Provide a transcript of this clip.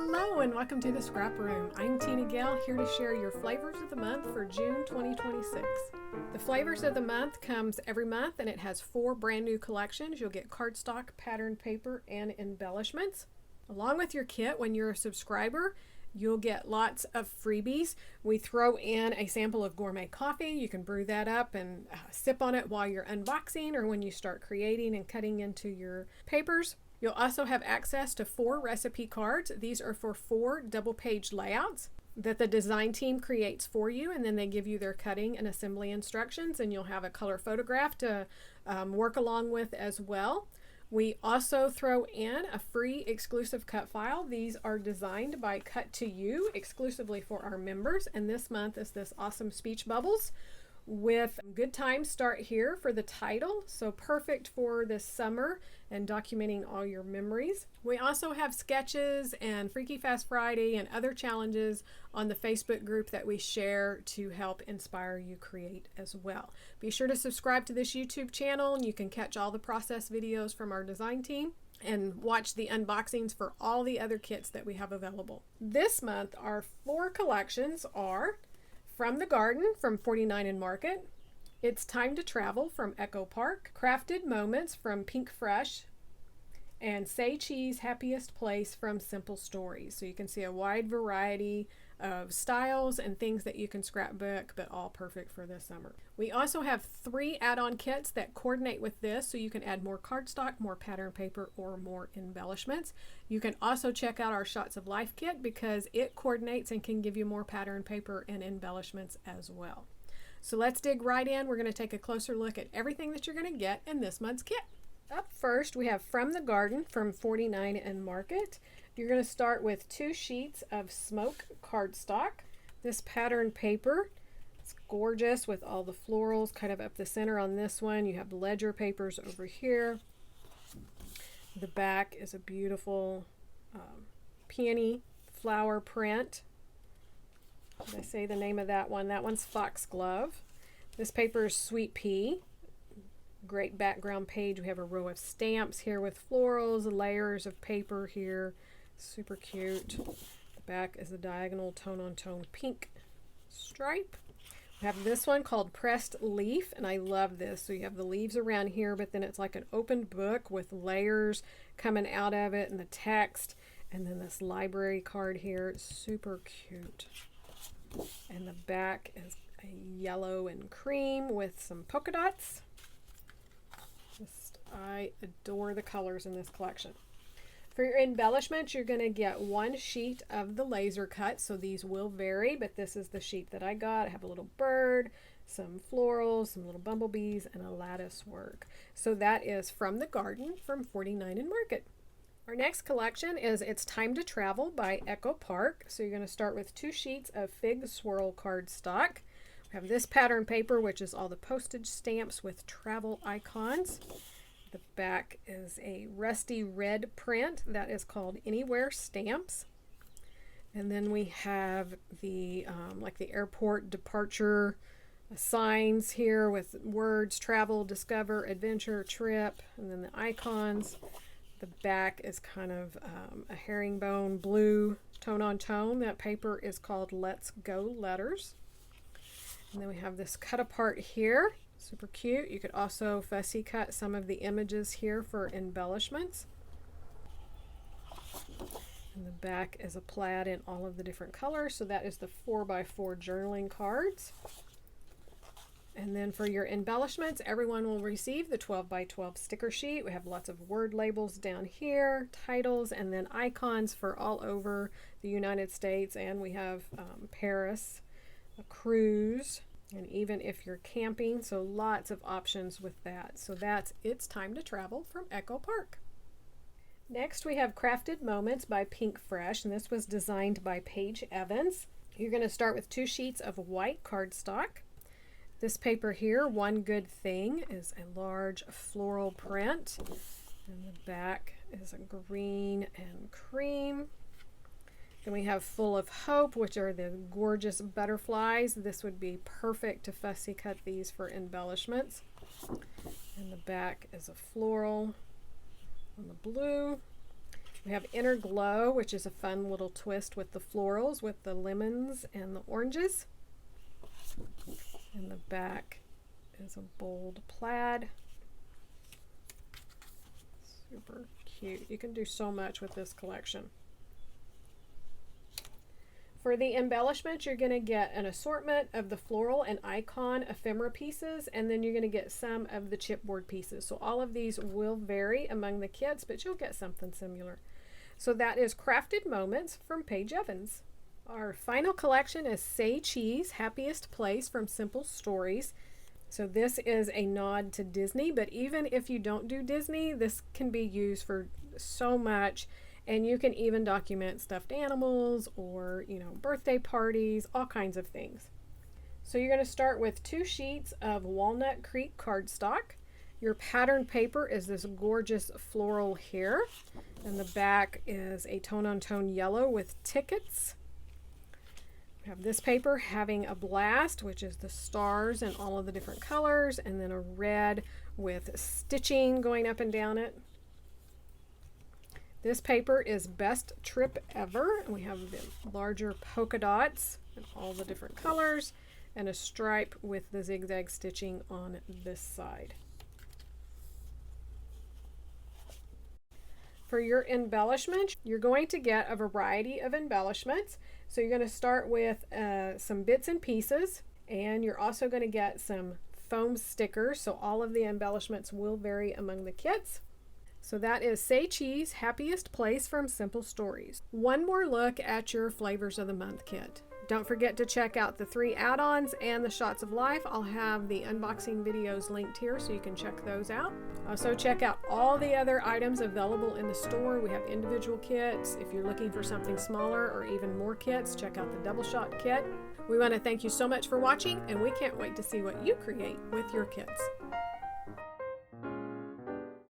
Hello and welcome to the Scrap Room. I'm Tina Gale, here to share your flavors of the month for June 2026. The flavors of the month comes every month and it has 4 brand new collections. You'll get cardstock, patterned paper, and embellishments. Along with your kit, when you're a subscriber, you'll get lots of freebies. We throw in a sample of gourmet coffee. You can brew that up and sip on it while you're unboxing or when you start creating and cutting into your papers. You'll also have access to 4 recipe cards. These are for 4 double-page layouts that the design team creates for you, and then they give you their cutting and assembly instructions, and you'll have a color photograph to work along with as well. We also throw in a free exclusive cut file. These are designed by Cut to You exclusively for our members, and this month is this awesome speech bubbles with Good Times Start Here for the title, so perfect for this summer and documenting all your memories. We also have sketches and Freaky Fast Friday and other challenges on the Facebook group that we share to help inspire you create as well. Be sure to subscribe to this YouTube channel and you can catch all the process videos from our design team and watch the unboxings for all the other kits that we have available. This month our 4 collections are From the Garden from 49 and Market, It's Time to Travel from Echo Park, Crafted Moments from Pink Fresh, and Say Cheese Happiest Place from Simple Stories. So you can see a wide variety of styles and things that you can scrapbook, but all perfect for this summer. We also have 3 add-on kits that coordinate with this, so you can add more cardstock, more pattern paper, or more embellishments. You can also check out our Shots of Life kit because it coordinates and can give you more pattern paper and embellishments as well. So let's dig right in. We're going to take a closer look at everything that you're going to get in this month's kit. Up first, we have From the Garden from 49 and Market. You're going to start with 2 sheets of smoke cardstock. This pattern paper, it's gorgeous with all the florals kind of up the center on this one. You have the ledger papers over here. The back is a beautiful peony flower print. Did I say the name of that one? That one's Foxglove. This paper is Sweet Pea. Great background page. We have a row of stamps here with florals, layers of paper here. Super cute. The back is a diagonal tone-on-tone pink stripe. We have this one called Pressed Leaf, and I love this. So you have the leaves around here, but then it's like an open book with layers coming out of it and the text. And then this library card here. It's super cute. And the back is a yellow and cream with some polka dots. I adore the colors in this collection. For your embellishments, you're going to get 1 sheet of the laser cut, so these will vary, but this is the sheet that I got. I have a little bird, some florals, some little bumblebees, and a lattice work. So that is From the Garden from 49 and Market. Our next collection is It's Time to Travel by Echo Park. So you're going to start with 2 sheets of fig swirl cardstock. We have this pattern paper, which is all the postage stamps with travel icons. The back is a rusty red print that is called Anywhere Stamps. And then we have the like the airport departure signs here with words: travel, discover, adventure, trip, and then the icons. The back is kind of a herringbone blue tone-on-tone. That paper is called Let's Go Letters. And then we have this cut apart here. Super cute. You could also fussy cut some of the images here for embellishments. And the back is a plaid in all of the different colors. So that is the 4x4 journaling cards. And then for your embellishments, everyone will receive the 12x12 sticker sheet. We have lots of word labels down here, titles, and then icons for all over the United States. And we have Paris, a cruise, and even if you're camping, so lots of options with that. So that's It's Time to Travel from Echo Park. Next we have Crafted Moments by Pink Fresh, and this was designed by Paige Evans. You're going to start with 2 sheets of white cardstock. This paper here, One Good Thing, is a large floral print, and the back is a green and cream. Then we have Full of Hope, which are the gorgeous butterflies. This would be perfect to fussy cut these for embellishments. And the back is a floral on the blue. We have Inner Glow, which is a fun little twist with the florals, with the lemons and the oranges. And the back is a bold plaid. Super cute. You can do so much with this collection. For the embellishments, you're going to get an assortment of the floral and icon ephemera pieces, and then you're going to get some of the chipboard pieces. So all of these will vary among the kits, but you'll get something similar. So that is Crafted Moments from Paige Evans. Our final collection is Say Cheese, Happiest Place from Simple Stories. So this is a nod to Disney, but even if you don't do Disney, this can be used for so much. And you can even document stuffed animals or, birthday parties, all kinds of things. So you're going to start with 2 sheets of Walnut Creek cardstock. Your pattern paper is this gorgeous floral here. And the back is a tone-on-tone yellow with tickets. We have this paper having a blast, which is the stars and all of the different colors, and then a red with stitching going up and down it. This paper is Best Trip Ever, and we have the larger polka dots and all the different colors, and a stripe with the zigzag stitching on this side. For your embellishments, you're going to get a variety of embellishments. So you're going to start with some bits and pieces, and you're also going to get some foam stickers. So all of the embellishments will vary among the kits. So that is Say Cheese, Happiest Place from Simple Stories. One more look at your Flavors of the Month kit. Don't forget to check out the 3 add-ons and the Shots of Life. I'll have the unboxing videos linked here so you can check those out. Also check out all the other items available in the store. We have individual kits. If you're looking for something smaller or even more kits, check out the Double Shot kit. We want to thank you so much for watching, and we can't wait to see what you create with your kits.